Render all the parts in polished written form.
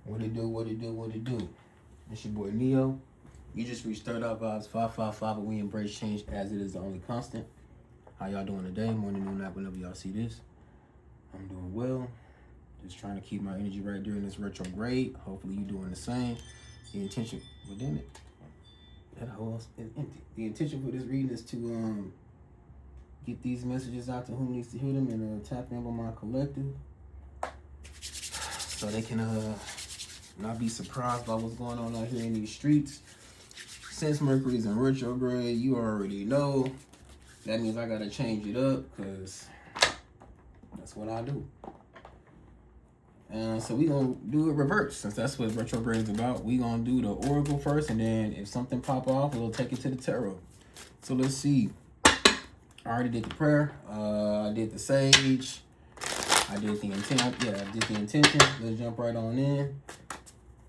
What it do, what it do, what it do. It's your boy Neo. You just reached Third Eye Vibes 555, and we embrace change as it is the only constant. How y'all doing today? Morning, noon, night, whenever y'all see this. I'm doing well. Just trying to keep my energy right during this retrograde. Hopefully you doing the same. The intention, well damn it, that hole is empty. The intention for this reading is to get these messages out to who needs to hear them and tap in with my collective so they can not be surprised by what's going on out here in these streets. Since Mercury's in retrograde, you already know. That means I gotta change it up because that's what I do. So we gonna do it reverse since that's what retrograde is about. We gonna do the oracle first, and then if something pop off, we'll take it to the tarot. So let's see. I already did the prayer. I did the sage. I did the intent. Yeah, I did the intention. Let's jump right on in.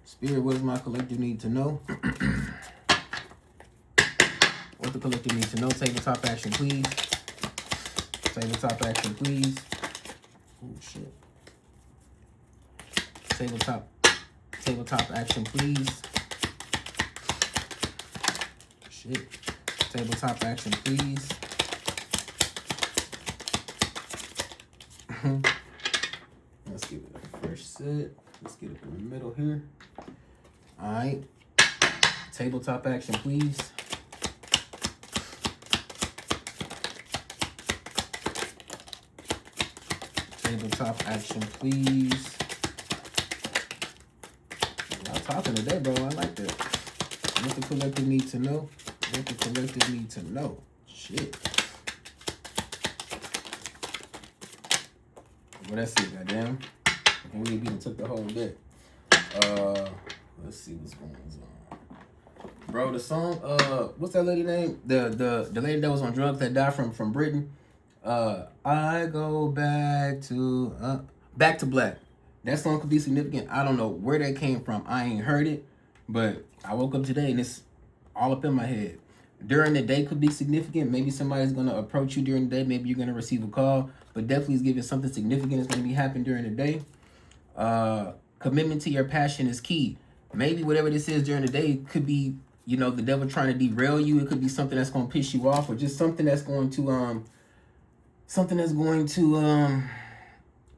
Spirit, what does my collective need to know? What the collective needs to know? Tabletop action, please. Tabletop action, please. Oh shit. Tabletop action, please. Shit. Tabletop action, please. Let's give it a fresh set. Let's get it in the middle here. All right. Tabletop action, please. Tabletop action, please. Y'all talking today, bro. I like that. What the collective need to know? What the collective need to know? Shit. Well, that's it, goddamn. We even took the whole bit. Let's see what's going on. Bro, the song, what's that lady name? The lady that was on drugs that died from Britain. I go back to Black. That song could be significant. I don't know where that came from. I ain't heard it, but I woke up today and it's all up in my head. During the day could be significant. Maybe somebody's gonna approach you during the day. Maybe you're gonna receive a call, but definitely is giving something significant is gonna be happening during the day. Commitment to your passion is key. Maybe whatever this is during the day could be, you know, the devil trying to derail you. It could be something that's gonna piss you off, or just something that's going to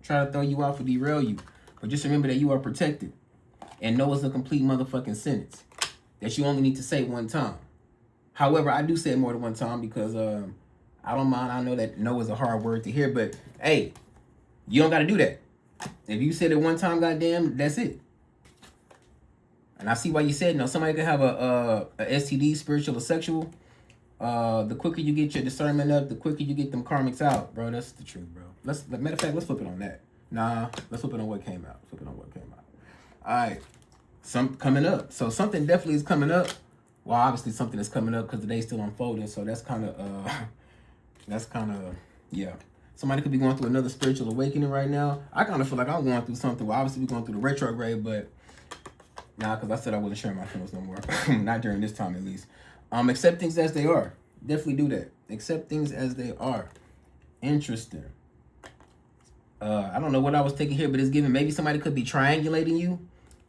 try to throw you off or derail you. But just remember that you are protected. And no is a complete motherfucking sentence that you only need to say one time. However, I do say it more than one time because I don't mind. I know that no is a hard word to hear, but hey, you don't got to do that. If you said it one time, goddamn, that's it. And I see why you said no. Somebody could have a STD, spiritual or sexual. The quicker you get your discernment up, the quicker you get them karmics out, bro. That's the truth, bro. Matter of fact, let's flip it on that. Nah, let's flip it on what came out. All right, some coming up. So something definitely is coming up. Well, obviously something is coming up because the day's still unfolding. So that's kind of, yeah. Somebody could be going through another spiritual awakening right now. I kind of feel like I'm going through something. Well, obviously we're going through the retrograde, but nah, because I said I wasn't sharing my feelings no more. Not during this time, at least. Accept things as they are. Definitely do that. Accept things as they are. Interesting. I don't know what I was thinking here, but it's giving maybe somebody could be triangulating you.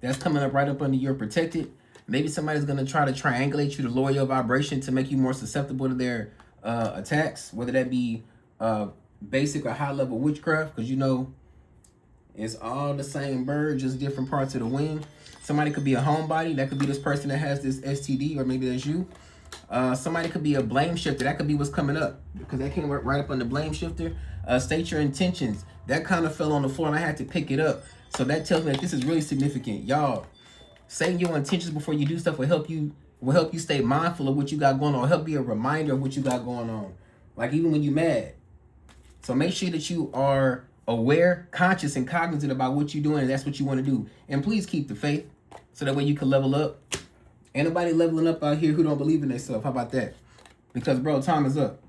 That's coming up right up under your protected. Maybe somebody's going to try to triangulate you to lower your vibration to make you more susceptible to their attacks, whether that be basic or high level witchcraft, because you know it's all the same bird, just different parts of the wing. Somebody could be a homebody. That could be this person that has this STD, or maybe that's you. Somebody could be a blame shifter. That could be what's coming up, because that came right up on the blame shifter. State your intentions. That kind of fell on the floor and I had to pick it up. So that tells me that this is really significant. Y'all, saying your intentions before you do stuff will help you stay mindful of what you got going on, help be a reminder of what you got going on. Like even when you're mad. So make sure that you are aware, conscious, and cognizant about what you're doing, and that's what you want to do. And please keep the faith so that way you can level up. Ain't nobody leveling up out here who don't believe in themselves. How about that? Because, bro, time is up.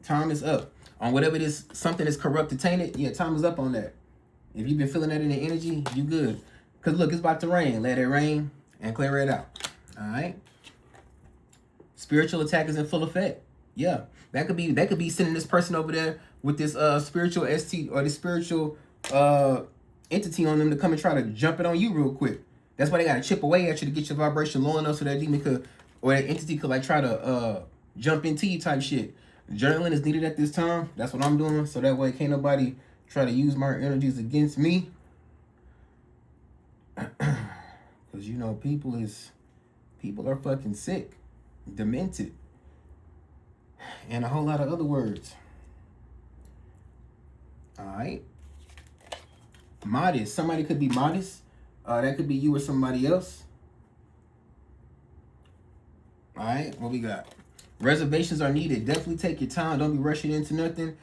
Time is up. On whatever it is, something is corrupted, tainted, yeah, time is up on that. If you've been feeling that in the energy, you good. Because, look, it's about to rain. Let it rain and clear it out. All right? Spiritual attack is in full effect. Yeah. That could be sending this person over there with this spiritual ST or this spiritual entity on them to come and try to jump it on you real quick. That's why they gotta chip away at you to get your vibration low enough so that demon could, or that entity could like try to jump into you type shit. Journaling is needed at this time. That's what I'm doing. So that way can't nobody try to use my energies against me. Cause you know, people are fucking sick, demented, and a whole lot of other words. Alright. Modest. Somebody could be modest. That could be you or somebody else. Alright, what we got? Reservations are needed. Definitely take your time. Don't be rushing into nothing.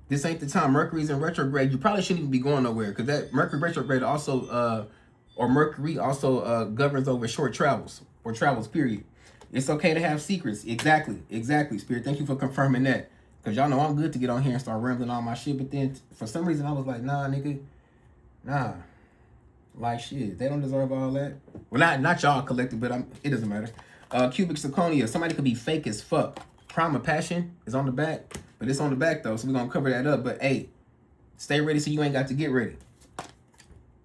This ain't the time. Mercury's in retrograde. You probably shouldn't even be going nowhere, because that Mercury retrograde also, Mercury also governs over short travels, or travels, period. It's okay to have secrets. Exactly. Spirit, thank you for confirming that. Because y'all know I'm good to get on here and start rambling all my shit. But then, for some reason, I was like, nah, nigga. Nah. Like, shit. They don't deserve all that. Well, not y'all collective, but it doesn't matter. Cubic zirconia. Somebody could be fake as fuck. Crime of passion is on the back. But it's on the back, though. So we're going to cover that up. But, hey, stay ready so you ain't got to get ready.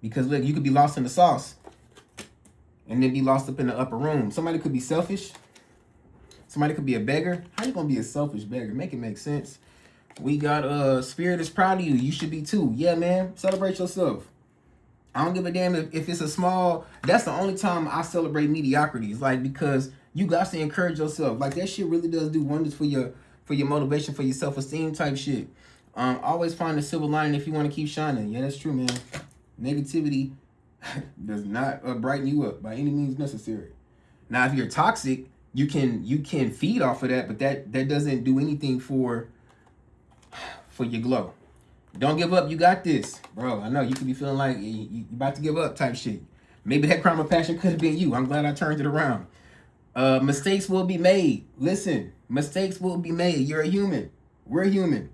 Because, look, you could be lost in the sauce. And then be lost up in the upper room. Somebody could be selfish. Somebody could be a beggar. How you gonna be a selfish beggar? Make it make sense. We got Spirit is proud of you. You should be too. Yeah, man. Celebrate yourself. I don't give a damn if it's a small. That's the only time I celebrate mediocrities. Like, because you got to encourage yourself. Like, that shit really does do wonders for your motivation, for your self-esteem type shit. Always find the silver lining if you want to keep shining. Yeah, that's true, man. Negativity does not brighten you up by any means necessary. Now, if you're toxic, you can feed off of that, but that doesn't do anything for your glow. Don't give up. You got this, bro. I know you could be feeling like you about to give up type shit. Maybe that crime of passion could have been you. I'm glad I turned it around. Mistakes will be made. Listen, mistakes will be made. You're a human. We're human.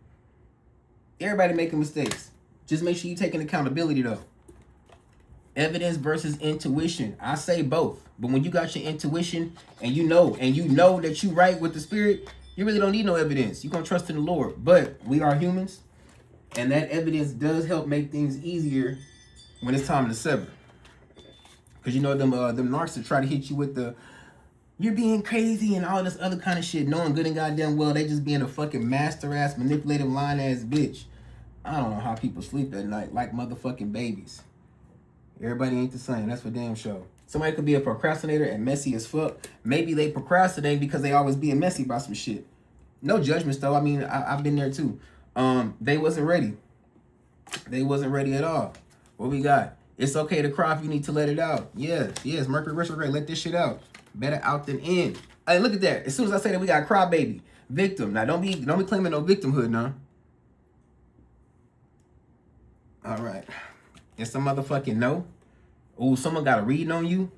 Everybody making mistakes. Just make sure you're taking accountability, though. Evidence versus intuition. I say both. But when you got your intuition and you know that you right with the spirit, you really don't need no evidence. You're going to trust in the Lord. But we are humans. And that evidence does help make things easier when it's time to sever. Because you know them narcs that try to hit you with the, you're being crazy and all this other kind of shit, knowing good and goddamn well they just being a fucking master ass, manipulative, lying ass bitch. I don't know how people sleep at night like motherfucking babies. Everybody ain't the same. That's for damn sure. Somebody could be a procrastinator and messy as fuck. Maybe they procrastinate because they always being messy about some shit. No judgments though. I mean, I've been there too. They wasn't ready. They wasn't ready at all. What we got? It's okay to cry if you need to let it out. Yes. Mercury retrograde. Let this shit out. Better out than in. Hey, look at that. As soon as I say that, we got cry baby, victim. Now don't be claiming no victimhood now. All right. And some motherfucking no. Oh, someone got a reading on you.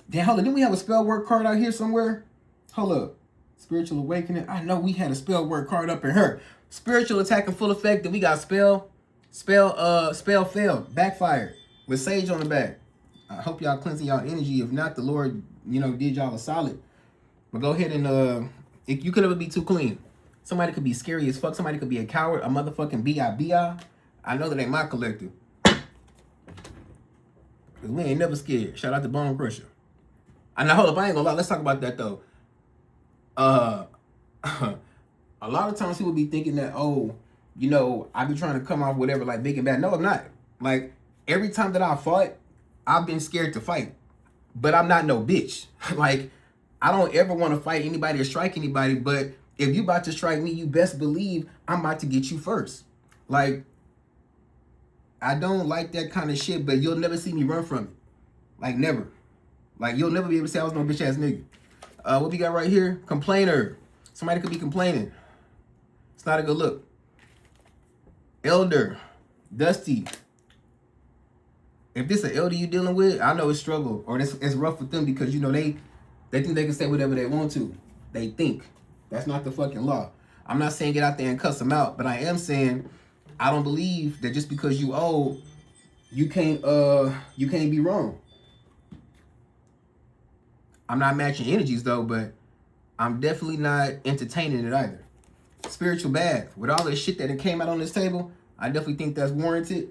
Damn, hold on. Didn't we have a spell word card out here somewhere? Hold up. Spiritual awakening. I know we had a spell word card up in her. Spiritual attack in full effect. Then we got spell failed. Backfired. With sage on the back. I hope y'all cleansing y'all energy. If not, the Lord, did y'all a solid. But go ahead and you could never be too clean. Somebody could be scary as fuck. Somebody could be a coward, a motherfucking B.I.B.I. I know that ain't my collective. Because we ain't never scared. Shout out to Bone Crusher. And now, hold up, I ain't gonna lie. Let's talk about that, though. A lot of times people be thinking that, I be trying to come off whatever, like big and bad. No, I'm not. Like, every time that I fought, I've been scared to fight. But I'm not no bitch. Like, I don't ever want to fight anybody or strike anybody, but if you about to strike me, you best believe I'm about to get you first. Like, I don't like that kind of shit, but you'll never see me run from it. Like, never. Like, you'll never be able to say I was no bitch ass nigga. What we got right here? Complainer. Somebody could be complaining. It's not a good look. Elder. Dusty. If this an elder you dealing with, I know it's struggle. Or it's rough with them because, they think they can say whatever they want to. They think. That's not the fucking law. I'm not saying get out there and cuss them out, but I am saying I don't believe that just because you old, you can't be wrong. I'm not matching energies though, but I'm definitely not entertaining it either. Spiritual bath. With all this shit that came out on this table, I definitely think that's warranted.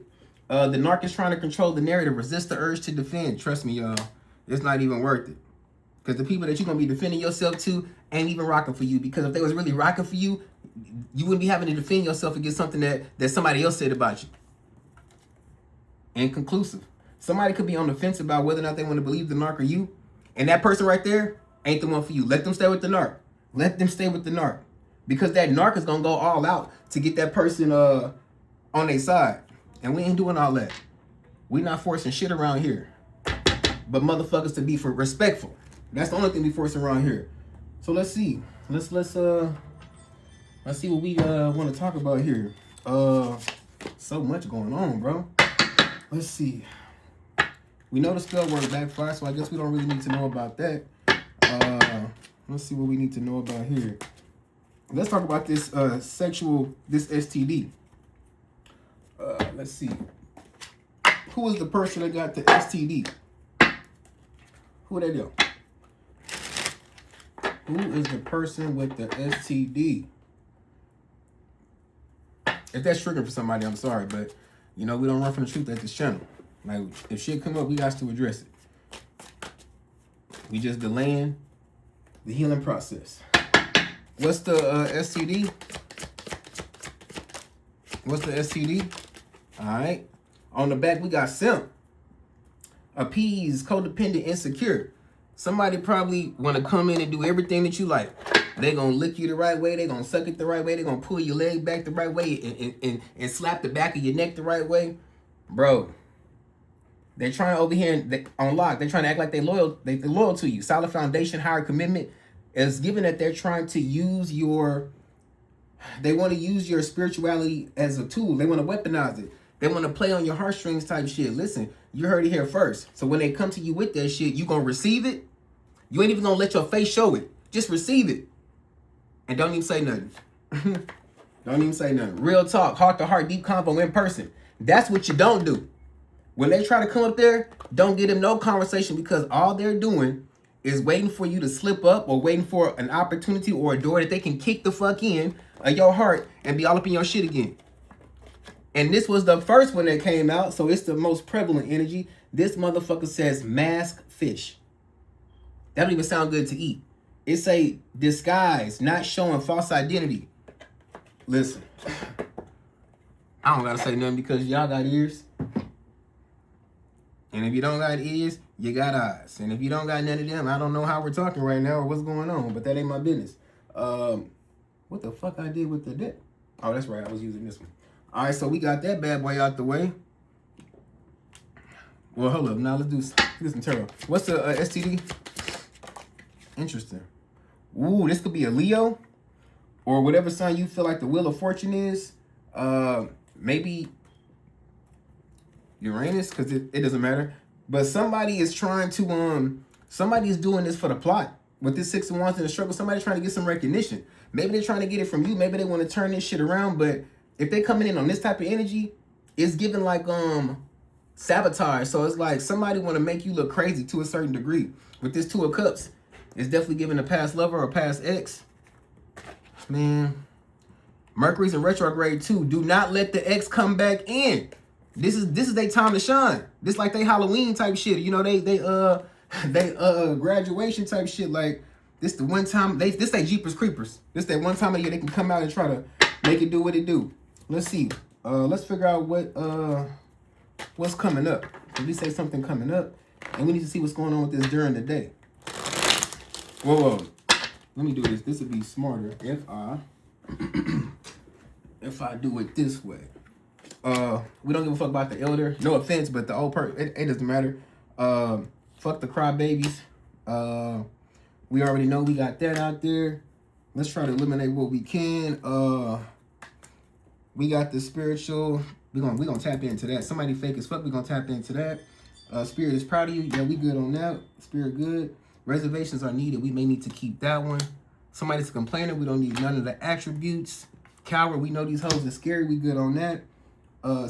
The narc is trying to control the narrative. Resist the urge to defend. Trust me, y'all. It's not even worth it. Because the people that you're going to be defending yourself to ain't even rocking for you. Because if they was really rocking for you, you wouldn't be having to defend yourself against something that somebody else said about you. Inconclusive. Somebody could be on the fence about whether or not they want to believe the narc or you. And that person right there ain't the one for you. Let them stay with the narc. Let them stay with the narc. Because that narc is going to go all out to get that person on their side. And we ain't doing all that. We not forcing shit around here. But motherfuckers to be respectful. That's the only thing we forcing around here. So let's see. Let's see what we want to talk about here. So much going on, bro. Let's see. We know the spell work backfire, so I guess we don't really need to know about that. Let's see what we need to know about here. Let's talk about this this STD. Let's see. Who is the person that got the STD? Who that go? Who is the person with the STD? If that's triggering for somebody, I'm sorry, but you know we don't run from the truth at this channel. Like if shit come up, we got to address it. We just delaying the healing process. What's the STD? What's the STD? All right. On the back, we got simp. Appease, codependent, insecure. Somebody probably want to come in and do everything that you like. They gonna lick you the right way. They gonna suck it the right way. They gonna pull your leg back the right way and slap the back of your neck the right way. Bro, they're trying over here on lock. They're trying to act like they're loyal to you. Solid foundation, higher commitment is given that they're trying to use they want to use your spirituality as a tool. They want to weaponize it. They want to play on your heartstrings type shit. Listen, you heard it here first. So when they come to you with that shit, you going to receive it. You ain't even going to let your face show it. Just receive it. And don't even say nothing. Don't even say nothing. Real talk, heart to heart, deep convo in person. That's what you don't do. When they try to come up there, don't give them no conversation because all they're doing is waiting for you to slip up or waiting for an opportunity or a door that they can kick the fuck in of your heart and be all up in your shit again. And this was the first one that came out, so it's the most prevalent energy. This motherfucker says mask fish. That don't even sound good to eat. It say disguise, not showing false identity. Listen, I don't gotta say nothing because y'all got ears. And if you don't got ears, you got eyes. And if you don't got none of them, I don't know how we're talking right now or what's going on, but that ain't my business. What the fuck I did with the deck? Oh, that's right, I was using this one. All right, so we got that bad boy out the way. Well, hold up. Now let's do some tarot. What's the STD? Interesting. Ooh, this could be a Leo or whatever sign you feel like the wheel of fortune is. Maybe Uranus, because it doesn't matter. But somebody is trying to, somebody is doing this for the plot. With this 6 of Wands in the struggle, somebody's trying to get some recognition. Maybe they're trying to get it from you. Maybe they want to turn this shit around, but if they coming in on this type of energy, it's giving like sabotage. So it's like somebody want to make you look crazy to a certain degree. With this 2 of Cups, it's definitely giving a past lover or past ex. Man, Mercury's in retrograde too. Do not let the ex come back in. This is their time to shine. This like they Halloween type shit. You know, they graduation type shit. Like this the one time this they Jeepers Creepers. This that one time of year they can come out and try to make it do what it do. Let's see. Let's figure out what's coming up. If we say something coming up, and we need to see what's going on with this during the day. Whoa. Let me do this. This would be smarter if I do it this way. We don't give a fuck about the elder. No offense, but the old person, it doesn't matter. Fuck the crybabies. We already know we got that out there. Let's try to eliminate what we can. We got the spiritual. We're gonna tap into that. Somebody fake as fuck. We're gonna tap into that. Spirit is proud of you. Yeah, we good on that. Spirit good. Reservations are needed. We may need to keep that one. Somebody's complaining. We don't need none of the attributes. Coward. We know these hoes are scary. We good on that.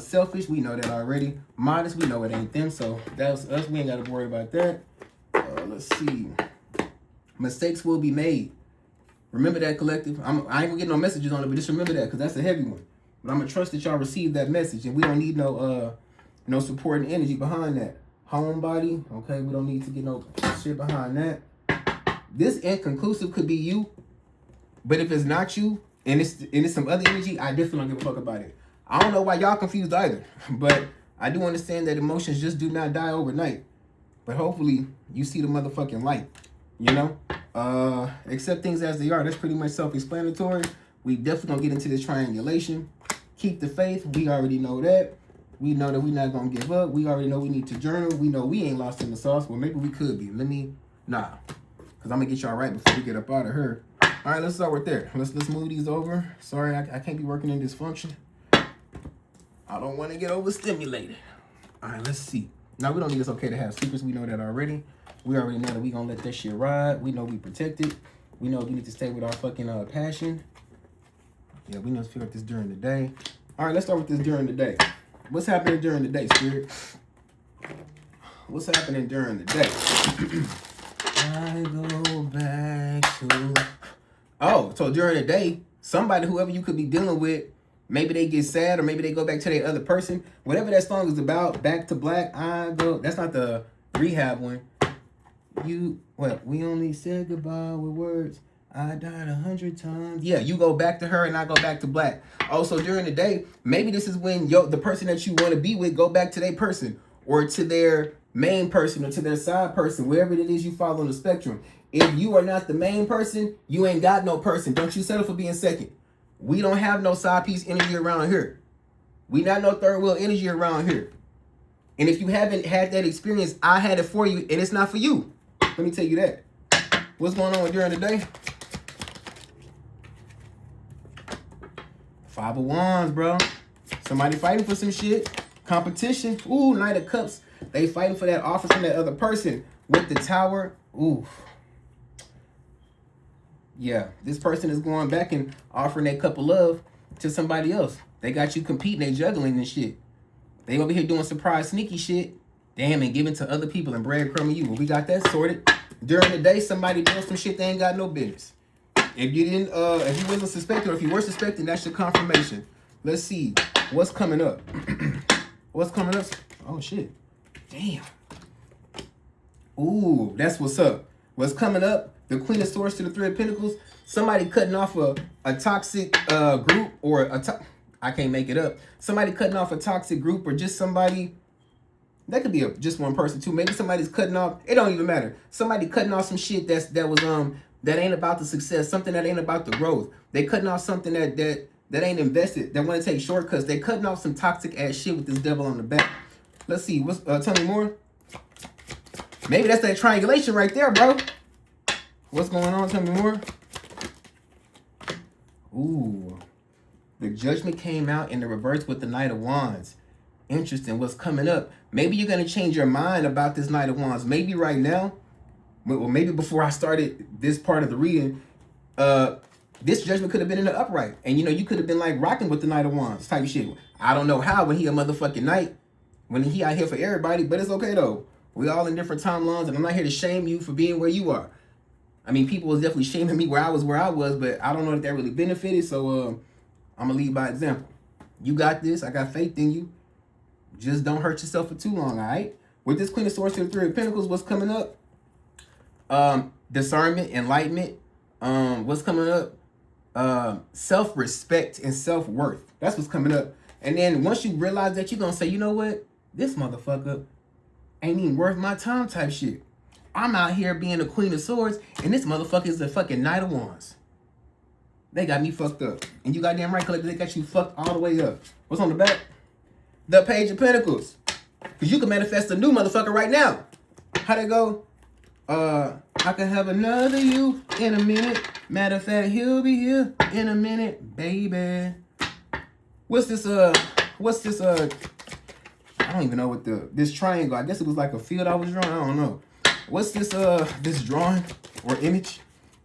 Selfish. We know that already. Modest. We know it ain't them. So that's us. We ain't got to worry about that. Let's see. Mistakes will be made. Remember that, collective. I ain't gonna get no messages on it, but just remember that because that's a heavy one. But I'm gonna trust that y'all receive that message, and we don't need no No supporting energy behind that. Homebody, okay, we don't need to get no shit behind that. This inconclusive could be you, but if it's not you, and it's some other energy, I definitely don't give a fuck about it. I don't know why y'all confused either, but I do understand that emotions just do not die overnight. But hopefully you see the motherfucking light, you know? Accept things as they are. That's pretty much self-explanatory. We definitely gonna get into this triangulation. Keep the faith. We already know that. We know that we're not gonna give up. We already know we need to journal. We know we ain't lost in the sauce. Well, maybe we could be. Nah. Because I'm gonna get y'all right before we get up out of her. All right, let's start with there. Let's move these over. Sorry, I can't be working in dysfunction. I don't want to get overstimulated. All right, let's see. Now, we don't need it's okay to have secrets. We know that already. We already know that we gonna let that shit ride. We know we protected. We know we need to stay with our fucking passion. Yeah, we need to figure out this during the day. All right, let's start with this during the day. What's happening during the day, Spirit? What's happening during the day? I go back to... Oh, so during the day, somebody, whoever you could be dealing with, maybe they get sad or maybe they go back to their other person. Whatever that song is about, Back to Black, I go... That's not the rehab one. We only said goodbye with words. I died 100 times. Yeah, you go back to her and I go back to black. Also, during the day, maybe this is when the person that you want to be with go back to their person or to their main person or to their side person, wherever it is you fall on the spectrum. If you are not the main person, you ain't got no person. Don't you settle for being second. We don't have no side piece energy around here. We not no third wheel energy around here. And if you haven't had that experience, I had it for you and it's not for you. Let me tell you that. What's going on during the day? Five of Wands, bro. Somebody fighting for some shit. Competition. Ooh, Knight of Cups. They fighting for that offer from that other person. With the Tower. Ooh. Yeah, this person is going back and offering that cup of love to somebody else. They got you competing. They juggling and shit. They over here doing surprise sneaky shit. Damn, and giving to other people and breadcrumbing you. Well, we got that sorted. During the day, somebody doing some shit they ain't got no business. If you didn't, if you wasn't suspecting, or if you were suspecting, that's your confirmation. Let's see what's coming up. What's coming up? Oh shit! Damn. Ooh, that's what's up. What's coming up? The Queen of Swords to the Three of Pentacles. Somebody cutting off a toxic group or I can't make it up. Somebody cutting off a toxic group or just somebody. That could be just one person too. Maybe somebody's cutting off. It don't even matter. Somebody cutting off some shit that ain't about the success. Something that ain't about the growth. They cutting off something that ain't invested. That want to take shortcuts. They cutting off some toxic ass shit with this devil on the back. Let's see. What's tell me more. Maybe that's that triangulation right there, bro. What's going on? Tell me more. Ooh, the Judgment came out in the reverse with the Knight of Wands. Interesting. What's coming up? Maybe you're going to change your mind about this Knight of Wands. Maybe right now, well, maybe before I started this part of the reading, this Judgment could have been in the upright. And, you could have been, like, rocking with the Knight of Wands type of shit. I don't know how when he a motherfucking knight, when he out here for everybody, but it's okay, though. We all in different timelines, and I'm not here to shame you for being where you are. I mean, people was definitely shaming me where I was, but I don't know if that really benefited, so I'm going to lead by example. You got this. I got faith in you. Just don't hurt yourself for too long, all right? With this Queen of Swords to the Three of Pentacles, what's coming up? Discernment, enlightenment. What's coming up? Self-respect and self-worth. That's what's coming up. And then once you realize that, you're going to say, you know what? This motherfucker ain't even worth my time type shit. I'm out here being the Queen of Swords, and this motherfucker is the fucking Knight of Wands. They got me fucked up. And you goddamn right, Collector, they got you fucked all the way up. What's on the back? The Page of Pentacles. Because you can manifest a new motherfucker right now. How'd it go? I can have another you in a minute. Matter of fact, he'll be here in a minute, baby. What's this, I don't even know what this triangle, I guess it was like a field I was drawing, I don't know. What's this, this drawing or image?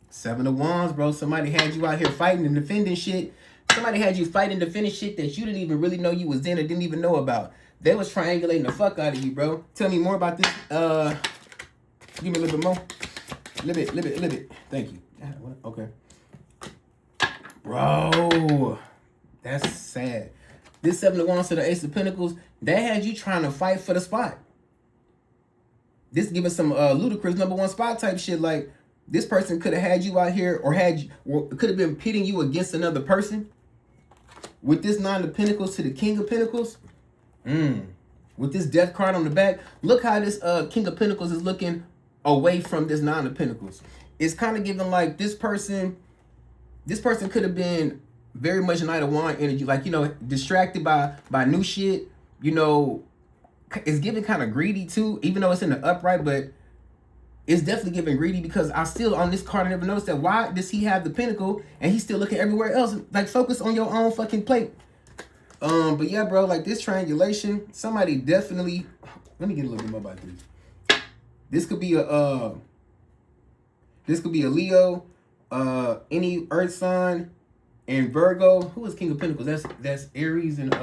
Seven of Wands, bro. Somebody had you out here fighting and defending shit. Somebody had you fighting and defending shit that you didn't even really know you was in or didn't even know about. They was triangulating the fuck out of you, bro. Tell me more about this. Give me a little bit more. Little bit. Thank you. Okay. Bro, that's sad. This Seven of Wands to the Ace of Pentacles. They had you trying to fight for the spot. This giving some ludicrous #1 spot type shit. Like, this person could have had you out here, or could have been pitting you against another person. With this 9 of Pentacles to the King of Pentacles. With this Death card on the back. Look how this King of Pentacles is looking away from this 9 of Pentacles. It's kind of giving like this person could have been very much Knight of Wand energy. Like, you know, distracted by new shit. You know, it's giving kind of greedy too, even though it's in the upright, but it's definitely giving greedy because I still, on this card, I never noticed that. Why does he have the pentacle and he's still looking everywhere else? Like, focus on your own fucking plate. But yeah, bro, like this triangulation, somebody definitely, let me get a little bit more about this. This could be a Leo, any earth sign, and Virgo. Who is King of Pentacles? That's Aries and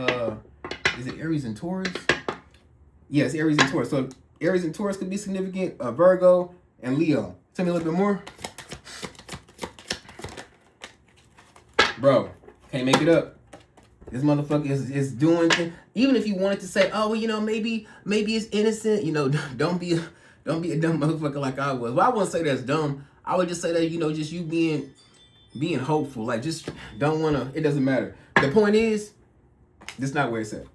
is it Aries and Taurus? Yes, Aries and Taurus. So Aries and Taurus could be significant. Virgo and Leo. Tell me a little bit more. Bro, can't make it up. This motherfucker is doing things. Even if you wanted to say, oh, well, you know, maybe it's innocent. You know, don't be a dumb motherfucker like I was. Well, I wouldn't say that's dumb. I would just say that, you know, just you being hopeful. Like, just don't want to. It doesn't matter. The point is, this is not where it's at.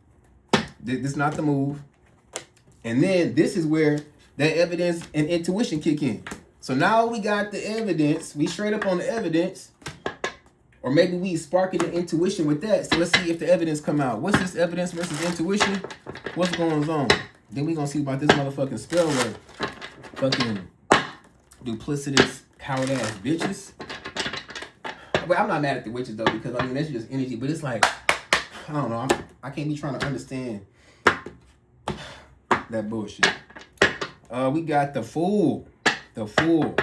This is not the move. And then this is where that evidence and intuition kick in. So now we got the evidence. We straight up on the evidence. Or maybe we sparking the intuition with that. So let's see if the evidence come out. What's this evidence versus intuition? What's going on? Then we gonna see about this motherfucking spell work. Fucking duplicitous, coward ass bitches. But I'm not mad at the witches though, because I mean that's just energy. But it's like, I don't know. I can't be trying to understand that bullshit. We got the Fool. The Fool.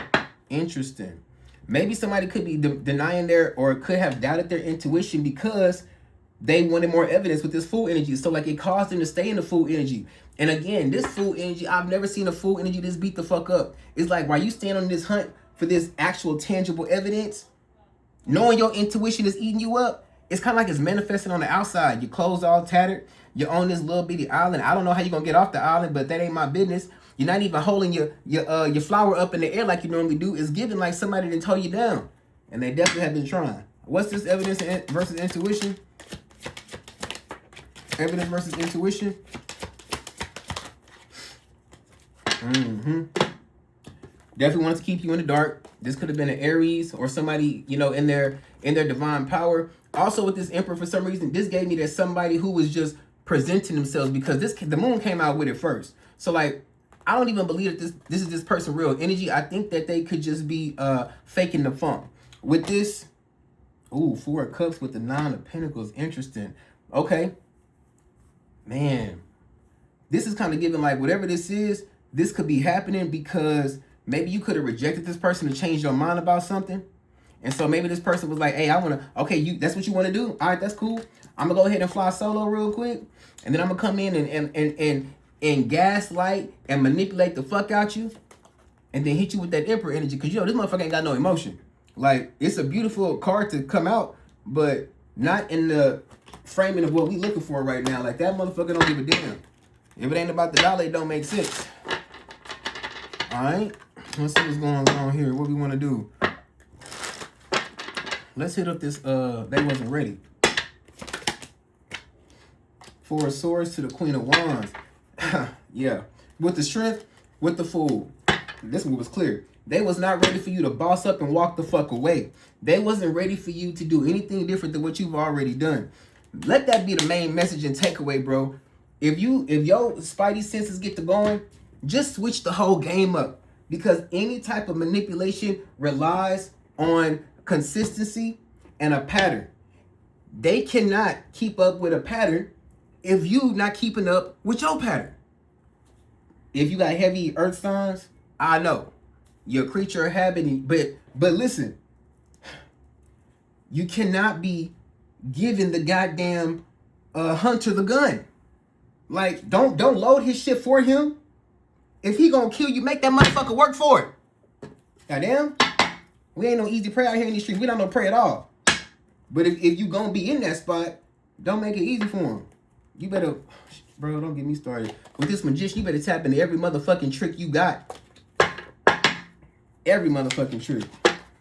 Interesting. Maybe somebody could be denying or could have doubted their intuition because they wanted more evidence with this Fool energy. So like it caused them to stay in the Fool energy. And again, this Fool energy, I've never seen a Fool energy this beat the fuck up. It's like while you stand on this hunt for this actual tangible evidence, knowing your intuition is eating you up, it's kind of like it's manifesting on the outside. Your clothes all tattered. You're on this little bitty island. I don't know how you're going to get off the island, but that ain't my business. You're not even holding your flower up in the air like you normally do. It's giving like somebody didn't tow you down. And they definitely have been trying. What's this evidence versus intuition? Evidence versus intuition. Definitely wants to keep you in the dark. This could have been an Aries or somebody, you know, in their divine power. Also with this Emperor, for some reason, this gave me that somebody who was just presenting themselves because the moon came out with it first. So like, I don't even believe that this is this person real energy. I think that they could just be faking the funk. With this, ooh, 4 of Cups with the 9 of Pentacles. Interesting. Okay. Man, this is kind of giving like whatever this is, this could be happening because maybe you could have rejected this person to change your mind about something. And so maybe this person was like, hey, I want to, okay, that's what you want to do? All right, that's cool. I'm going to go ahead and fly solo real quick. And then I'm going to come in and gaslight and manipulate the fuck out you. And then hit you with that Emperor energy. Because, you know, this motherfucker ain't got no emotion. Like, it's a beautiful card to come out, but not in the framing of what we looking for right now. Like, that motherfucker don't give a damn. If it ain't about the dollar, it don't make sense. All right. Let's see what's going on here. What we want to do. Let's hit up this, they wasn't ready. 4 of Swords to the Queen of Wands. Yeah. With the Strength, with the Fool. This one was clear. They was not ready for you to boss up and walk the fuck away. They wasn't ready for you to do anything different than what you've already done. Let that be the main message and takeaway, bro. If your spidey senses get to going, just switch the whole game up. Because any type of manipulation relies on consistency and a pattern. They cannot keep up with a pattern if you not keeping up with your pattern. If you got heavy earth signs, I know you're a creature of habit, but listen, you cannot be giving the goddamn hunter the gun. Like, don't load his shit for him. If he gonna kill you, make that motherfucker work for it. Goddamn. We ain't no easy prey out here in these streets. We don't know pray at all. But if you gonna be in that spot, don't make it easy for him. You better Bro, don't get me started. With this magician, you better tap into every motherfucking trick you got. Every motherfucking trick.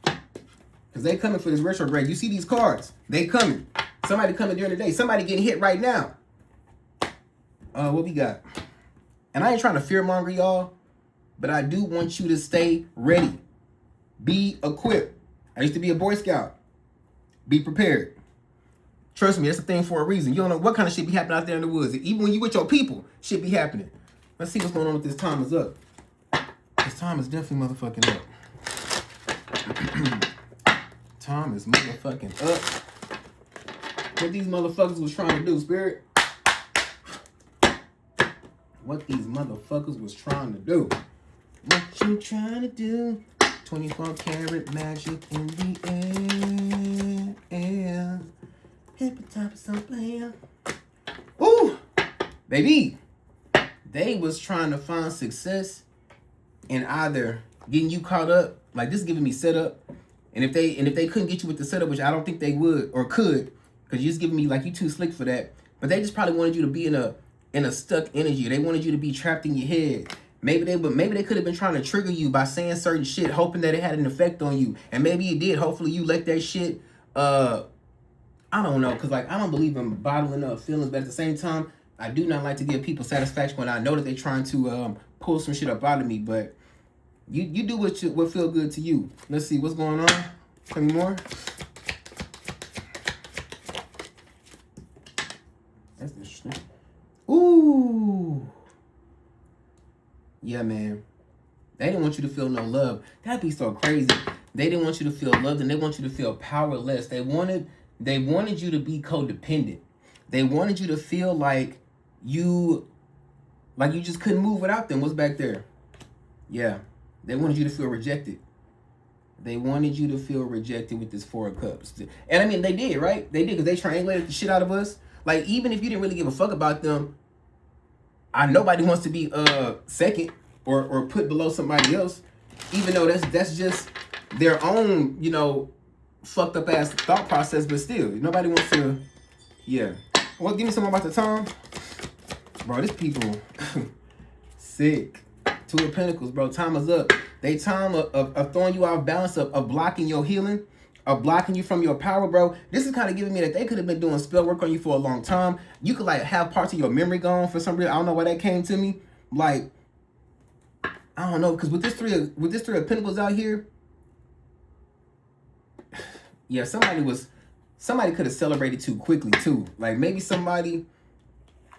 Because they coming for this retrograde. You see these cards. They coming. Somebody coming during the day. Somebody getting hit right now. What we got? And I ain't trying to fearmonger y'all, but I do want you to stay ready. Be equipped. I used to be a Boy Scout. Be prepared. Trust me, that's a thing for a reason. You don't know what kind of shit be happening out there in the woods. Even when you with your people, shit be happening. Let's see what's going on with this time is up. This time is definitely motherfucking up. Time is motherfucking up. What these motherfuckers was trying to do, Spirit? What these motherfuckers was trying to do? What you trying to do? 24 karat magic in the air. Hypnotize some player. Ooh, baby. They was trying to find success in either getting you caught up, like this is giving me setup. And if they couldn't get you with the setup, which I don't think they would or could, because you're just giving me like you too slick for that. But they just probably wanted you to be in a stuck energy. They wanted you to be trapped in your head. Maybe they could have been trying to trigger you by saying certain shit, hoping that it had an effect on you. And maybe it did. Hopefully you let that shit I don't know, because like I don't believe in bottling up feelings, but at the same time, I do not like to give people satisfaction when I know that they're trying to pull some shit up out of me. But you do what feel good to you. Let's see what's going on. Tell me more. That's interesting. Ooh. Yeah, man. They didn't want you to feel no love. That'd be so crazy. They didn't want you to feel loved, and they want you to feel powerless. They wanted you to be codependent. They wanted you to feel like you just couldn't move without them. What's back there? Yeah. They wanted you to feel rejected. They wanted you to feel rejected with this 4 of Cups. And I mean, they did, right? They did, because they triangulated the shit out of us. Like, even if you didn't really give a fuck about them, nobody wants to be second or put below somebody else, even though that's just their own, fucked up ass thought process. But still, nobody wants to. Yeah. Well, give me some more about the time, bro. This people sick. 2 of Pentacles, bro. Time is up. They time of throwing you off balance, of blocking your healing, of blocking you from your power, bro. This is kind of giving me that they could have been doing spell work on you for a long time. You could like have parts of your memory gone for some reason. I don't know why that came to me. Like, I don't know, because with this three of Pentacles out here, yeah, somebody could have celebrated too quickly too. Like maybe somebody,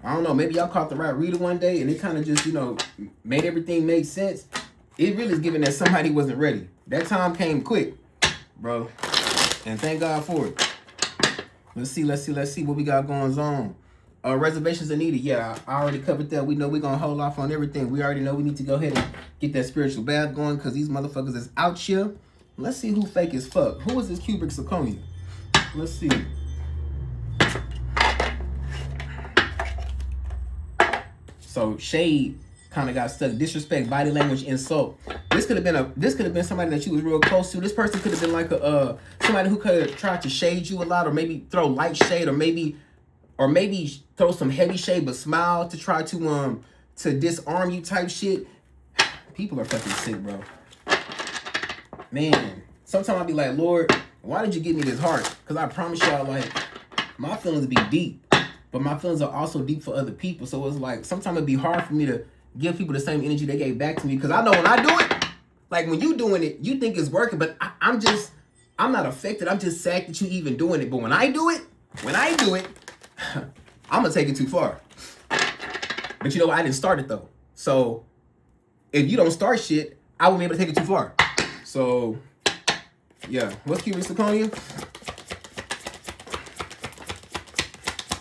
I don't know, maybe y'all caught the right reader one day and it kind of just, made everything make sense. It really is giving that somebody wasn't ready. That time came quick, bro. And thank God for it. Let's see what we got going on. Reservations are needed. Yeah, I already covered that. We know we're going to hold off on everything. We already know we need to go ahead and get that spiritual bath going because these motherfuckers is out here. Let's see who fake as fuck. Who is this cubic zirconia? Let's see. So shade kind of got stuck. Disrespect, body language, insult. This could have been somebody that you was real close to. This person could have been like somebody who could have tried to shade you a lot, or maybe throw light shade, or maybe throw some heavy shade but smile to try to disarm you type shit. People are fucking sick, bro. Man, sometimes I'll be like, Lord, why did you give me this heart? Because I promise y'all, like, my feelings be deep, but my feelings are also deep for other people. So it's like, sometimes it'd be hard for me to give people the same energy they gave back to me. Because I know when I do it, like when you doing it, you think it's working, but I'm not affected. I'm just sad that you even doing it. But when I do it, I'm going to take it too far. But you know what? I didn't start it though. So if you don't start shit, I won't be able to take it too far. So, yeah. What's cubic zirconia?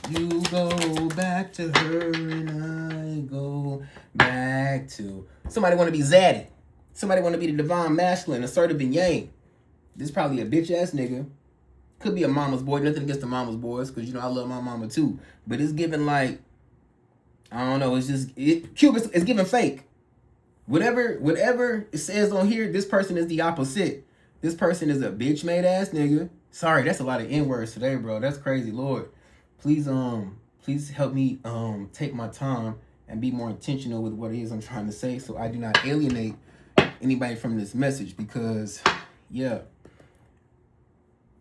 You go back to her and I go back to... Somebody want to be zaddy. Somebody want to be the divine masculine, assertive and yang. This is probably a bitch-ass nigga. Could be a mama's boy. Nothing against the mama's boys, because, I love my mama too. But it's giving like... I don't know. It's just... Cubic is giving fake. Whatever it says on here, this person is the opposite. This person is a bitch-made ass nigga. Sorry, that's a lot of N-words today, bro. That's crazy, Lord. Please Please help me take my time and be more intentional with what it is I'm trying to say, so I do not alienate anybody from this message. Because, yeah.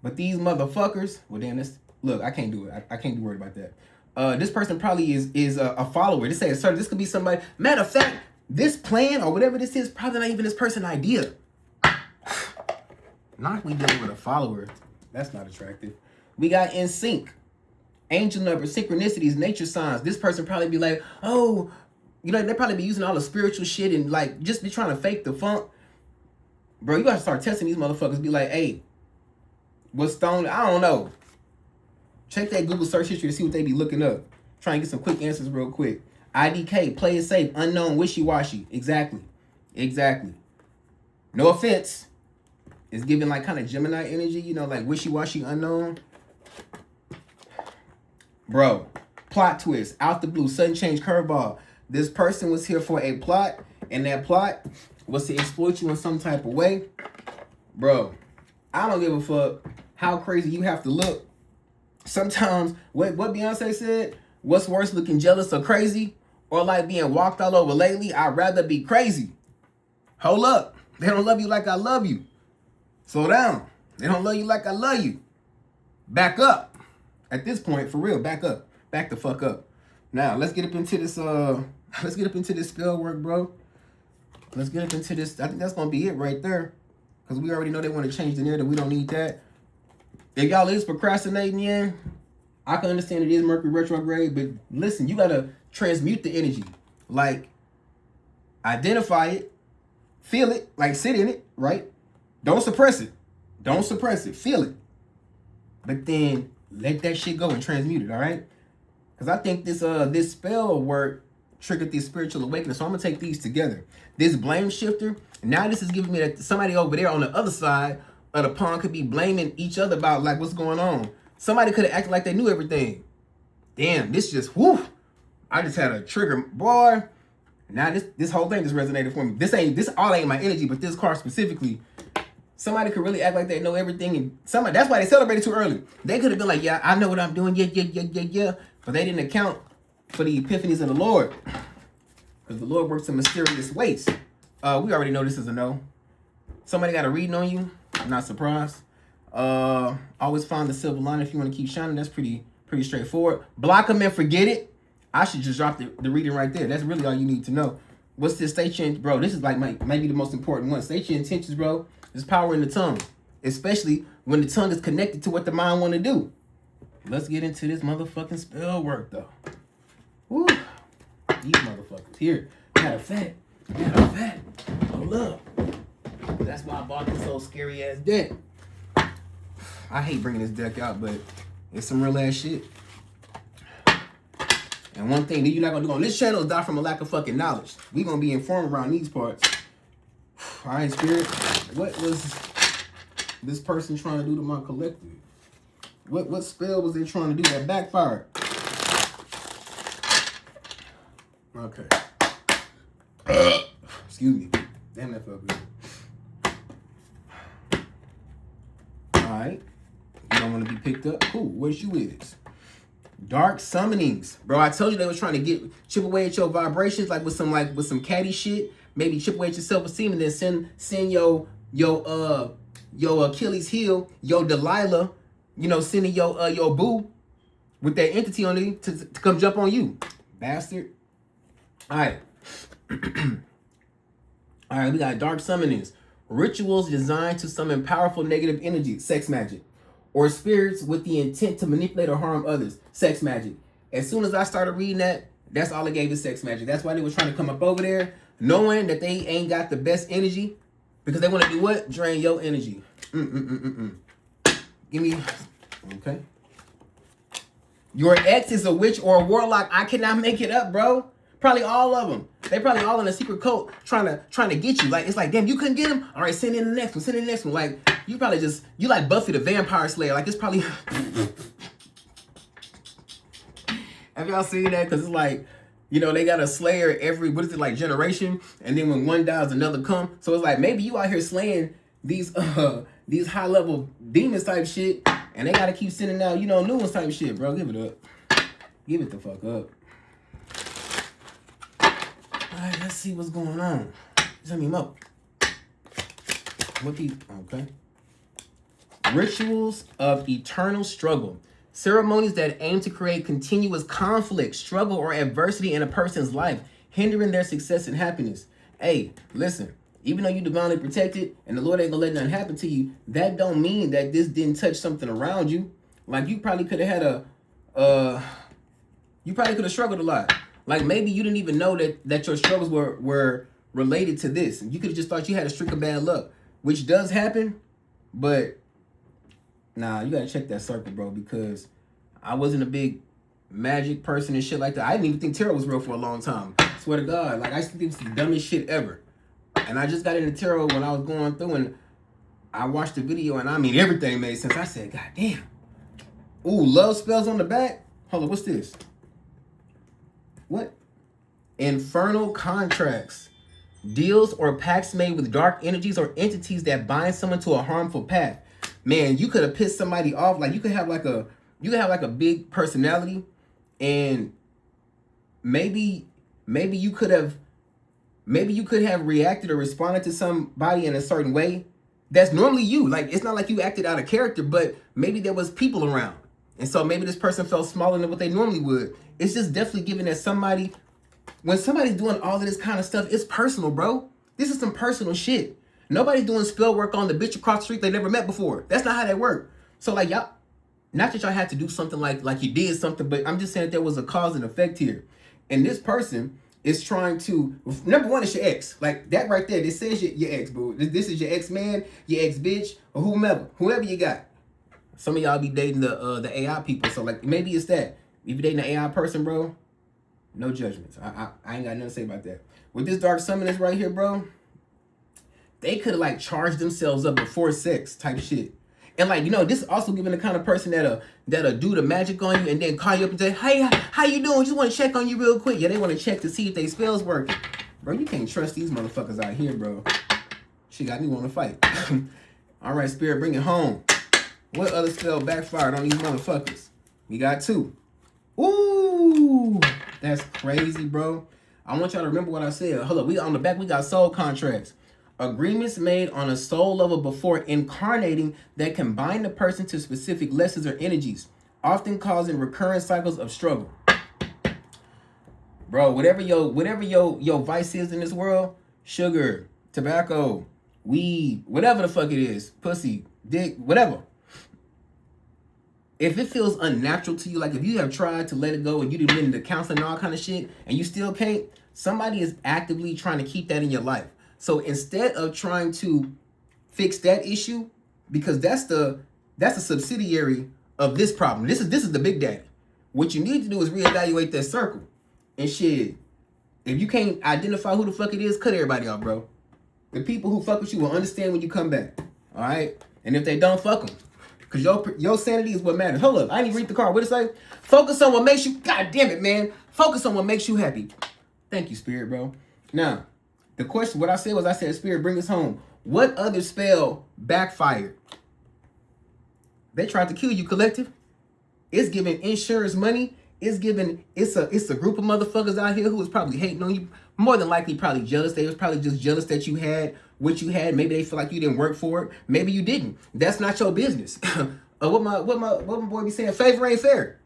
But these motherfuckers, well, damn, look, I can't do it. I can't be worried about that. This person probably is a follower. This could be somebody. Matter of fact, this plan or whatever this is probably not even this person's idea. Not we dealing with a follower. That's not attractive. We got in sync. Angel numbers, synchronicities, nature signs. This person probably be like, oh, you know, they probably be using all the spiritual shit and like just be trying to fake the funk. Bro, you gotta start testing these motherfuckers. Be like, hey, what's stone? I don't know. Check that Google search history to see what they be looking up. Try and get some quick answers real quick. IDK, play it safe, unknown, wishy-washy. Exactly. No offense. It's giving like kind of Gemini energy, you know, like wishy-washy, unknown. Bro, plot twist, out the blue, sudden change, curveball. This person was here for a plot, and that plot was to exploit you in some type of way. Bro, I don't give a fuck how crazy you have to look. Sometimes, what Beyonce said, what's worse, looking jealous or crazy, or like being walked all over lately? I'd rather be crazy. Hold up. They don't love you like I love you. Slow down. They don't love you like I love you. Back up. At this point, for real, back up. Back the fuck up. Now, let's get up into this spell work, bro. Let's get up into this. I think that's gonna be it right there. Because we already know they want to change the narrative. We don't need that. If y'all is procrastinating, yeah, I can understand it is Mercury retrograde, but listen, you gotta transmute the energy. Like, identify it, feel it, like sit in it, right? Don't suppress it. Feel it. But then let that shit go and transmute it, all right? Because I think this spell work triggered this spiritual awakening. So I'm going to take these together. This blame shifter, now this is giving me that somebody over there on the other side of the pond could be blaming each other about like what's going on. Somebody could have acted like they knew everything. Damn, this just, whoo. I just had a trigger, boy. Now this whole thing just resonated for me. This all ain't my energy, but this card specifically, somebody could really act like they know everything, and somebody, that's why they celebrated too early. They could have been like, yeah, I know what I'm doing, yeah. But they didn't account for the epiphanies of the Lord. Because the Lord works in mysterious ways. We already know this is a no. Somebody got a reading on you. I'm not surprised. Always find the silver line if you want to keep shining. That's pretty straightforward. Block them and forget it. I should just drop the reading right there. That's really all you need to know. What's this? State your, bro, this is like maybe the most important one. State your intentions, bro. There's power in the tongue, especially when the tongue is connected to what the mind want to do. Let's get into this motherfucking spell work, though. Woo. These motherfuckers here. Matter of fact, hold up. That's why I bought this old scary ass deck. I hate bringing this deck out, but it's some real ass shit. And one thing that you're not gonna do on this channel is die from a lack of fucking knowledge. We gonna be informed around these parts. All right, Spirit. What was this person trying to do to my collective? What spell was they trying to do that backfired? Okay. Excuse me. Damn, that felt good. Alright. You don't want to be picked up? Cool. What you is? Dark summonings. Bro, I told you they was trying to chip away at your vibrations, like with some catty shit. Maybe chip away at your self-esteem and then send your Achilles heel, your Delilah, you know, sending your boo with that entity on it to come jump on you. Bastard. Alright. Alright, we got dark summonings. Rituals designed to summon powerful negative energy, sex magic. Or spirits with the intent to manipulate or harm others, sex magic. As soon as I started reading that, that's all it gave is sex magic. That's why they were trying to come up over there, knowing that they ain't got the best energy, because they want to do what? Drain your energy. Give me, okay. Your ex is a witch or a warlock. I cannot make it up, bro. Probably all of them. They probably all in a secret cult trying to get you. Like, it's like, damn, you couldn't get him? All right, send in the next one. Like, you probably you like Buffy the Vampire Slayer. Like, it's probably... Have y'all seen that? Because it's like, you know, they got a slayer every, what is it, like generation? And then when one dies, another come. So it's like, maybe you out here slaying these high-level demons type shit, and they got to keep sending out, you know, new ones type shit, bro. Give it up. Give it the fuck up. Alright, let's see what's going on. Send me up. What the okay. Rituals of eternal struggle. Ceremonies that aim to create continuous conflict, struggle, or adversity in a person's life, hindering their success and happiness. Hey, listen, even though you're divinely protected and the Lord ain't gonna let nothing happen to you, that don't mean that this didn't touch something around you. Like you probably could have had you probably could have struggled a lot. Like maybe you didn't even know that your struggles were related to this. You could have just thought you had a streak of bad luck, which does happen, but nah, you gotta check that circle, bro, because I wasn't a big magic person and shit like that. I didn't even think tarot was real for a long time. Swear to God. Like, I used to think it was the dumbest shit ever. And I just got into tarot when I was going through, and I watched the video, and I mean, everything made sense. I said, God damn. Ooh, love spells on the back? Hold on, what's this? What? Infernal contracts. Deals or pacts made with dark energies or entities that bind someone to a harmful path. Man, you could have pissed somebody off. Like you could have like a big personality, and maybe you could have reacted or responded to somebody in a certain way that's normally you. Like it's not like you acted out of character, but maybe there was people around, and so maybe this person felt smaller than what they normally would. It's just definitely giving that somebody, when somebody's doing all of this kind of stuff, it's personal, bro. This is some personal shit. Nobody's doing spell work on the bitch across the street they never met before. That's not how that works. So like y'all, not that y'all had to do something like you did something, but I'm just saying that there was a cause and effect here. And this person is trying to, number one, it's your ex. Like that right there, this says your ex, boo. This is your ex-man, your ex-bitch, or whomever you got. Some of y'all be dating the AI people. So like maybe it's that. If you're dating an AI person, bro, no judgments. I ain't got nothing to say about that. With this dark summoners right here, bro, they could have like charged themselves up before sex type shit. And like, you know, this is also giving the kind of person that'll do the magic on you and then call you up and say, hey, how you doing? Just want to check on you real quick. Yeah, they want to check to see if they spells working. Bro, you can't trust these motherfuckers out here, bro. She got me want to fight. All right, Spirit, bring it home. What other spell backfired on these motherfuckers? We got 2. Ooh, that's crazy, bro. I want y'all to remember what I said. Hold up, we on the back, we got soul contracts. Agreements made on a soul level before incarnating that can bind the person to specific lessons or energies, often causing recurrent cycles of struggle. Bro, whatever your vice is in this world, sugar, tobacco, weed, whatever the fuck it is, pussy, dick, whatever. If it feels unnatural to you, like if you have tried to let it go and you've been into counseling and all kind of shit and you still can't, somebody is actively trying to keep that in your life. So instead of trying to fix that issue, because that's a subsidiary of this problem. This is the big daddy. What you need to do is reevaluate that circle. And shit, if you can't identify who the fuck it is, cut everybody off, bro. The people who fuck with you will understand when you come back. All right? And if they don't, fuck them. Because your sanity is what matters. Hold up. I didn't read the card. What did it say? Focus on what makes you... God damn it, man. Focus on what makes you happy. Thank you, Spirit, bro. Now, the question, what I said was, Spirit, bring us home. What other spell backfired? They tried to kill you, collective. It's giving insurance money. It's a group of motherfuckers out here who was probably hating on you. More than likely, probably jealous. They was probably just jealous that you had what you had. Maybe they feel like you didn't work for it. Maybe you didn't. That's not your business. What my boy be saying? Favor ain't fair.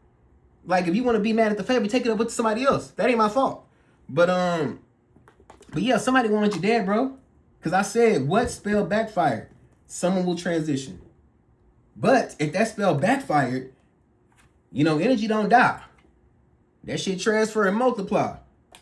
Like if you want to be mad at the favor, take it up with somebody else. That ain't my fault. But yeah, somebody wanted you dead, bro. Because I said, what spell backfired? Someone will transition. But if that spell backfired, you know, energy don't die. That shit transfer and multiply.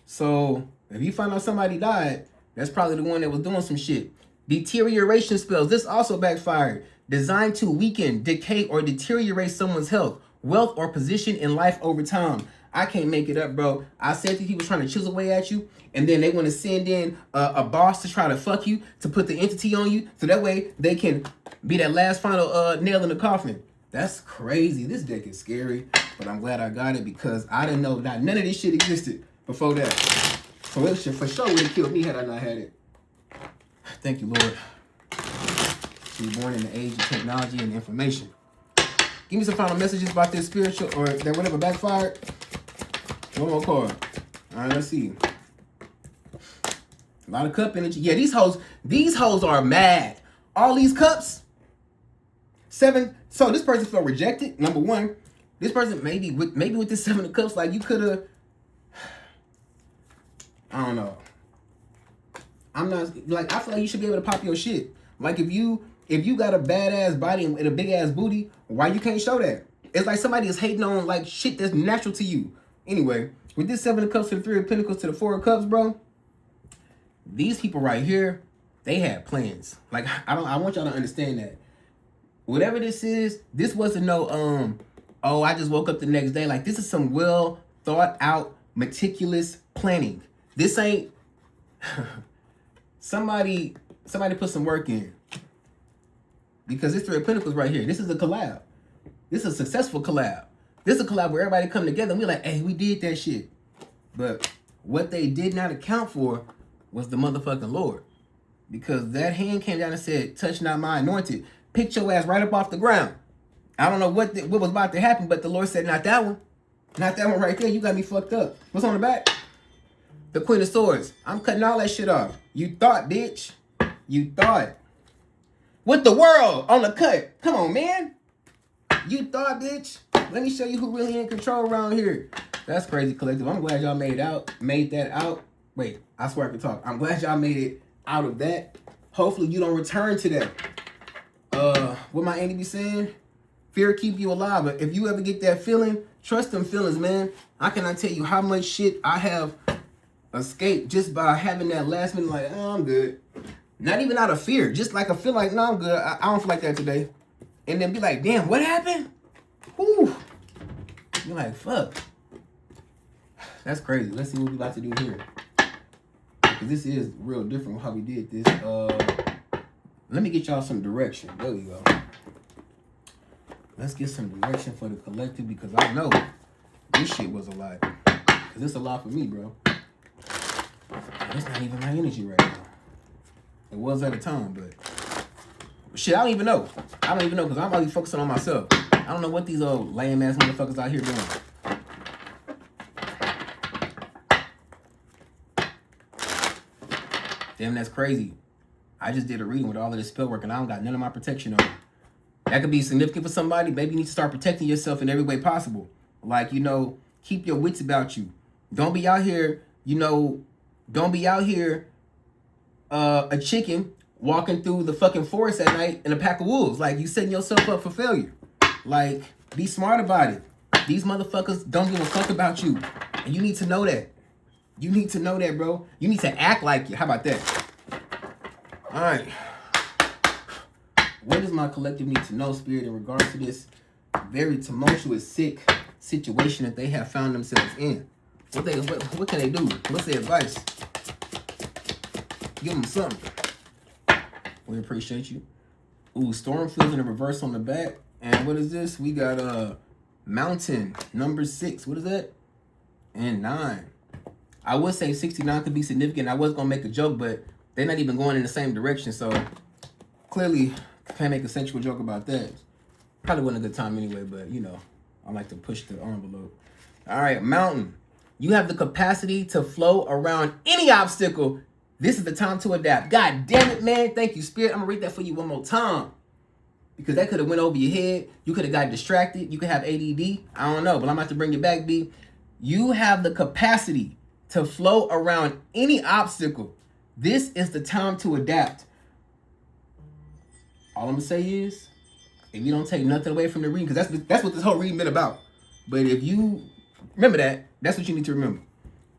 So if you find out somebody died, that's probably the one that was doing some shit. Deterioration spells. This also backfired. Designed to weaken, decay, or deteriorate someone's health, wealth, or position in life over time. I can't make it up, bro. I said that he was trying to chisel away at you, and then they want to send in a boss to try to fuck you, to put the entity on you, so that way they can be that last final nail in the coffin. That's crazy. This deck is scary, but I'm glad I got it because I didn't know that none of this shit existed before that. So it should for sure would have killed me had I not had it. Thank you, Lord. We were born in the age of technology and information. Give me some final messages about this spiritual or that whatever backfired. One more card. All right, let's see. A lot of cup energy. Yeah, these hoes are mad. All these cups. 7. So this person felt rejected. Number one, this person maybe with this 7 of cups, like you could have. I don't know. I'm not like, I feel like you should be able to pop your shit. Like if you got a badass body and a big ass booty, why you can't show that? It's like somebody is hating on like shit that's natural to you. Anyway, with this 7 of cups to the 3 of pentacles to the 4 of cups, bro. These people right here, they had plans. Like I want y'all to understand that. Whatever this is, this wasn't no oh, I just woke up the next day. Like this is some well thought out, meticulous planning. This ain't somebody put some work in. Because this 3 of pentacles right here, this is a collab. This is a successful collab. This is a collab where everybody come together and we're like, hey, we did that shit. But what they did not account for was the motherfucking Lord. Because that hand came down and said, touch not my anointed. Picked your ass right up off the ground. I don't know what was about to happen, but the Lord said, not that one. Not that one right there. You got me fucked up. What's on the back? The Queen of Swords. I'm cutting all that shit off. You thought, bitch. You thought. With the world on the cut. Come on, man. You thought, bitch. Let me show you who really in control around here. That's crazy, collective. I'm glad y'all made that out. Wait, I swear I can talk. I'm glad y'all made it out of that. Hopefully you don't return to that. What my auntie be saying? Fear keep you alive. But if you ever get that feeling, trust them feelings, man. I cannot tell you how much shit I have escaped just by having that last minute like, oh, I'm good. Not even out of fear. Just like I feel like, no, I'm good. I don't feel like that today. And then be like, damn, what happened? Whew. You're like, fuck. That's crazy. Let's see what we about to do here. Because this is real different how we did this. Let me get y'all some direction. There we go. Let's get some direction for the collective because I know this shit was a lot. Because it's a lot for me, bro. It's not even my energy right now. It was at a time, but shit, I don't even know. I don't even know because I'm only focusing on myself. I don't know what these old lame ass motherfuckers out here doing. Damn, that's crazy. I just did a reading with all of this spell work and I don't got none of my protection on. That could be significant for somebody. Maybe you need to start protecting yourself in every way possible. Like, you know, keep your wits about you. Don't be out here, don't be out here a chicken walking through the fucking forest at night in a pack of wolves. Like, you setting yourself up for failure. Like, be smart about it. These motherfuckers don't give a fuck about you. And you need to know that. You need to know that, bro. You need to act like it. How about that? All right. What does my collective need to know, Spirit, in regards to this very tumultuous, sick situation that they have found themselves in? What can they do? What's their advice? Give them something. We appreciate you. Ooh, storm fields in the reverse on the back. And what is this? We got mountain number 6. What is that? And 9. I would say 69 could be significant. I was gonna make a joke, but they're not even going in the same direction. So clearly, can't make a sensual joke about that. Probably wasn't a good time anyway, but I like to push the envelope. All right, mountain. You have the capacity to flow around any obstacle. This is the time to adapt. God damn it, man. Thank you, Spirit. I'm gonna read that for you one more time. Because that could have went over your head. You could have got distracted. You could have ADD. I don't know, but I'm about to bring it back, B. You have the capacity to flow around any obstacle. This is the time to adapt. All I'm gonna say is, if you don't take nothing away from the reading, because that's what this whole reading been about. But if you remember that's what you need to remember.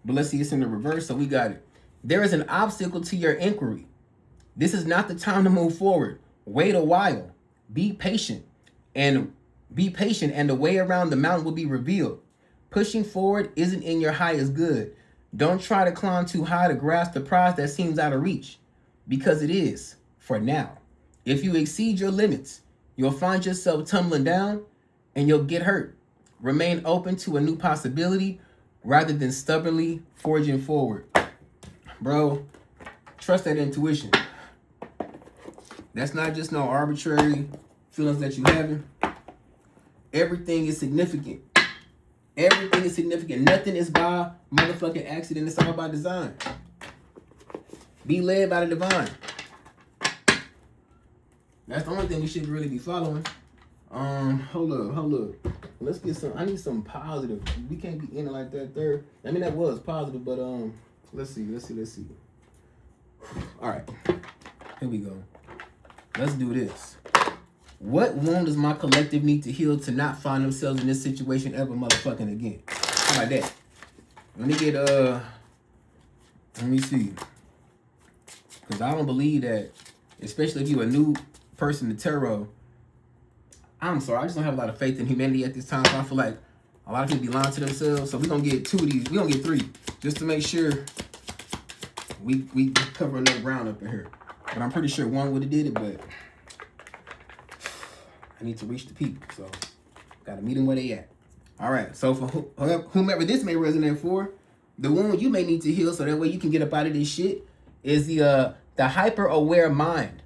But let's see, it's in the reverse, so we got it. There is an obstacle to your inquiry. This is not the time to move forward. Wait a while. Be patient, and the way around the mountain will be revealed. Pushing forward isn't in your highest good. Don't try to climb too high to grasp the prize that seems out of reach, because it is, for now. If you exceed your limits, you'll find yourself tumbling down and you'll get hurt. Remain open to a new possibility rather than stubbornly forging forward. Bro, trust that intuition. That's not just no arbitrary feelings that you having. Everything is significant. Everything is significant. Nothing is by motherfucking accident. It's all by design. Be led by the divine. That's the only thing we should really be following. Hold up. Let's get some. I need some positive. We can't be in it like that there. I mean, that was positive, but let's see. All right, here we go. Let's do this. What wound does my collective need to heal to not find themselves in this situation ever motherfucking again? How about that? Let me get let me see. Because I don't believe that, especially if you're a new person to tarot. I'm sorry, I just don't have a lot of faith in humanity at this time. So I feel like a lot of people be lying to themselves. So we're gonna get 2 of these. We're gonna get 3. Just to make sure we cover enough ground up in here. But I'm pretty sure one would have did it, but I need to reach the people. So gotta meet them where they at. All right, so for whomever this may resonate for, the wound you may need to heal so that way you can get up out of this shit is the hyper-aware mind.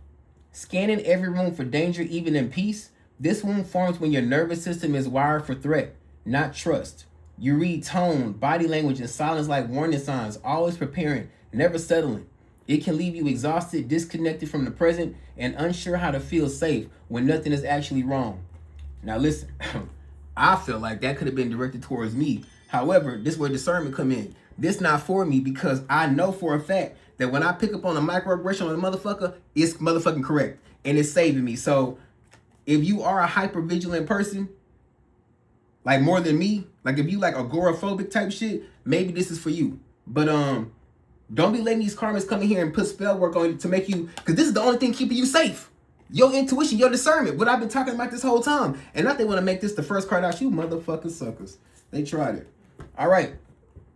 Scanning every room for danger, even in peace. This wound forms when your nervous system is wired for threat, not trust. You read tone, body language, and silence like warning signs, always preparing, never settling. It can leave you exhausted, disconnected from the present, and unsure how to feel safe when nothing is actually wrong. Now listen, I feel like that could have been directed towards me. However, this is where discernment come in. This not for me because I know for a fact that when I pick up on a microaggression on a motherfucker, it's motherfucking correct. And it's saving me. So if you are a hyper-vigilant person, like more than me, like if you like agoraphobic type shit, maybe this is for you. But don't be letting these karmas come in here and put spell work on you to make you, because this is the only thing keeping you safe. Your intuition, your discernment, what I've been talking about this whole time. And not they want to make this the first card out, you motherfucking suckers. They tried it. All right.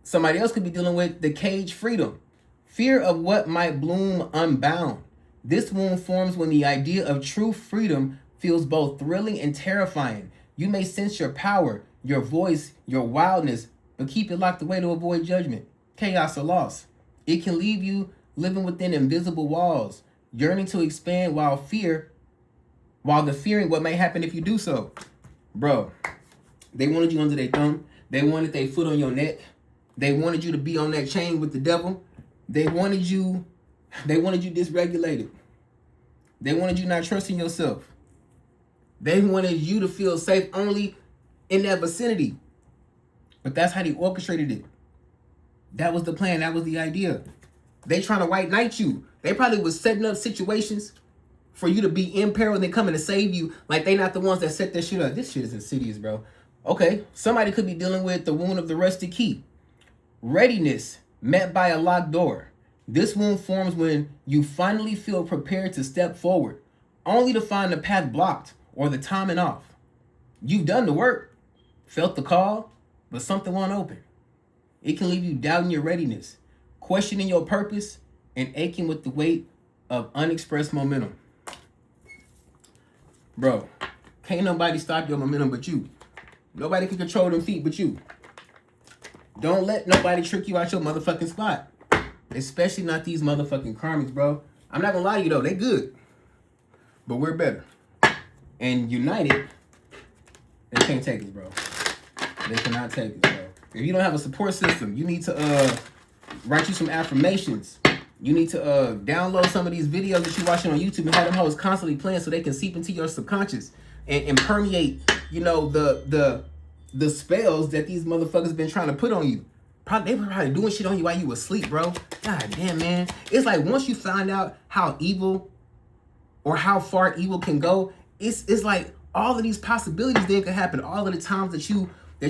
Somebody else could be dealing with the cage freedom. Fear of what might bloom unbound. This wound forms when the idea of true freedom feels both thrilling and terrifying. You may sense your power, your voice, your wildness, but keep it locked away to avoid judgment, chaos, or loss. It can leave you living within invisible walls, yearning to expand while fearing what may happen if you do so. Bro, they wanted you under their thumb. They wanted their foot on your neck. They wanted you to be on that chain with the devil. They wanted you dysregulated. They wanted you not trusting yourself. They wanted you to feel safe only in that vicinity. But that's how they orchestrated it. That was the plan. That was the idea. They trying to white knight you. They probably was setting up situations for you to be in peril and then coming to save you. Like they not the ones that set that shit up. This shit is insidious, bro. Okay, somebody could be dealing with the wound of the rusted key. Readiness met by a locked door. This wound forms when you finally feel prepared to step forward, only to find the path blocked or the timing off. You've done the work, felt the call, but something won't open. It can leave you doubting your readiness, questioning your purpose, and aching with the weight of unexpressed momentum. Bro, can't nobody stop your momentum but you. Nobody can control them feet but you. Don't let nobody trick you out your motherfucking spot. Especially not these motherfucking karmics, bro. I'm not gonna lie to you though, they good. But we're better. And united, they can't take us, bro. They cannot take us, bro. If you don't have a support system, you need to write you some affirmations. You need to download some of these videos that you're watching on YouTube and have them hoes constantly playing so they can seep into your subconscious and permeate, you know, the spells that these motherfuckers been trying to put on you. They were probably doing shit on you while you was asleep, bro. God damn, man. It's like once you find out how evil or how far evil can go, it's like all of these possibilities then could happen. All of the times that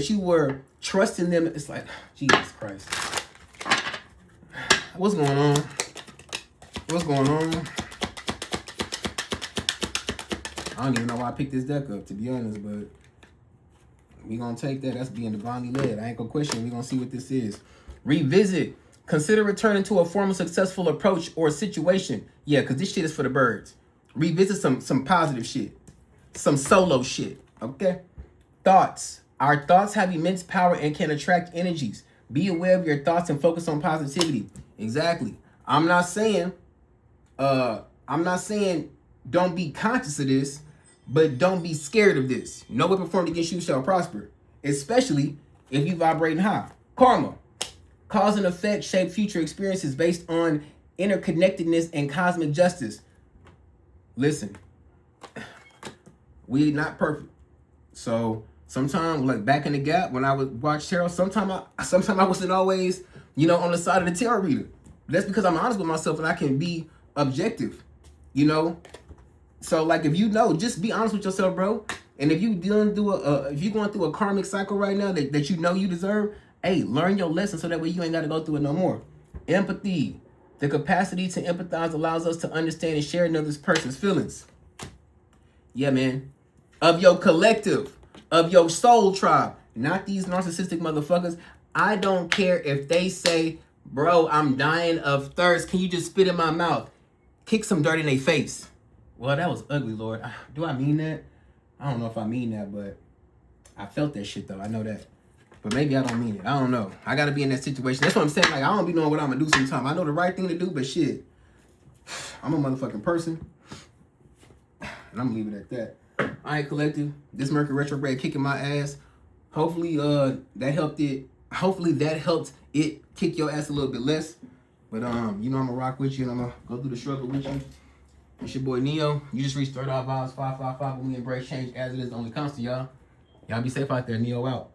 you were trusting them, it's like, Jesus Christ. What's going on? What's going on? I don't even know why I picked this deck up, to be honest, but we gonna take that. That's being divinely led. I ain't gonna question it. We gonna see what this is. Revisit. Consider returning to a former successful approach or situation. Yeah, because this shit is for the birds. Revisit some positive shit. Some solo shit. Okay? Thoughts. Our thoughts have immense power and can attract energies. Be aware of your thoughts and focus on positivity. Exactly. I'm not saying don't be conscious of this, but don't be scared of this. No weapon formed against you shall prosper. Especially if you vibrating high. Karma. Cause and effect shape future experiences based on interconnectedness and cosmic justice. Listen, we not perfect. So sometimes, like back in the gap when I would watch tarot, sometimes I wasn't always, on the side of the tarot reader. That's because I'm honest with myself and I can be objective, So like if just be honest with yourself, bro. And if you going through a karmic cycle right now that you deserve, hey, learn your lesson so that way you ain't got to go through it no more. Empathy. The capacity to empathize allows us to understand and share another person's feelings. Yeah, man. Of your collective, of your soul tribe, not these narcissistic motherfuckers. I don't care if they say, bro, I'm dying of thirst. Can you just spit in my mouth? Kick some dirt in their face. Well, that was ugly, Lord. Do I mean that? I don't know if I mean that, but I felt that shit, though. I know that. But maybe I don't mean it. I don't know. I got to be in that situation. That's what I'm saying. Like, I don't be knowing what I'm going to do sometimes. I know the right thing to do, but shit. I'm a motherfucking person. And I'm going to leave it at that. All right, collective. This Mercury retrograde kicking my ass. Hopefully, that helped it. Hopefully, that helped it kick your ass a little bit less. But, I'm going to rock with you, and I'm going to go through the struggle with you. It's your boy, Neo. You just reached Third Eye Vibes 555, and we embrace change as it is the only constant, y'all. Y'all be safe out there. Neo out.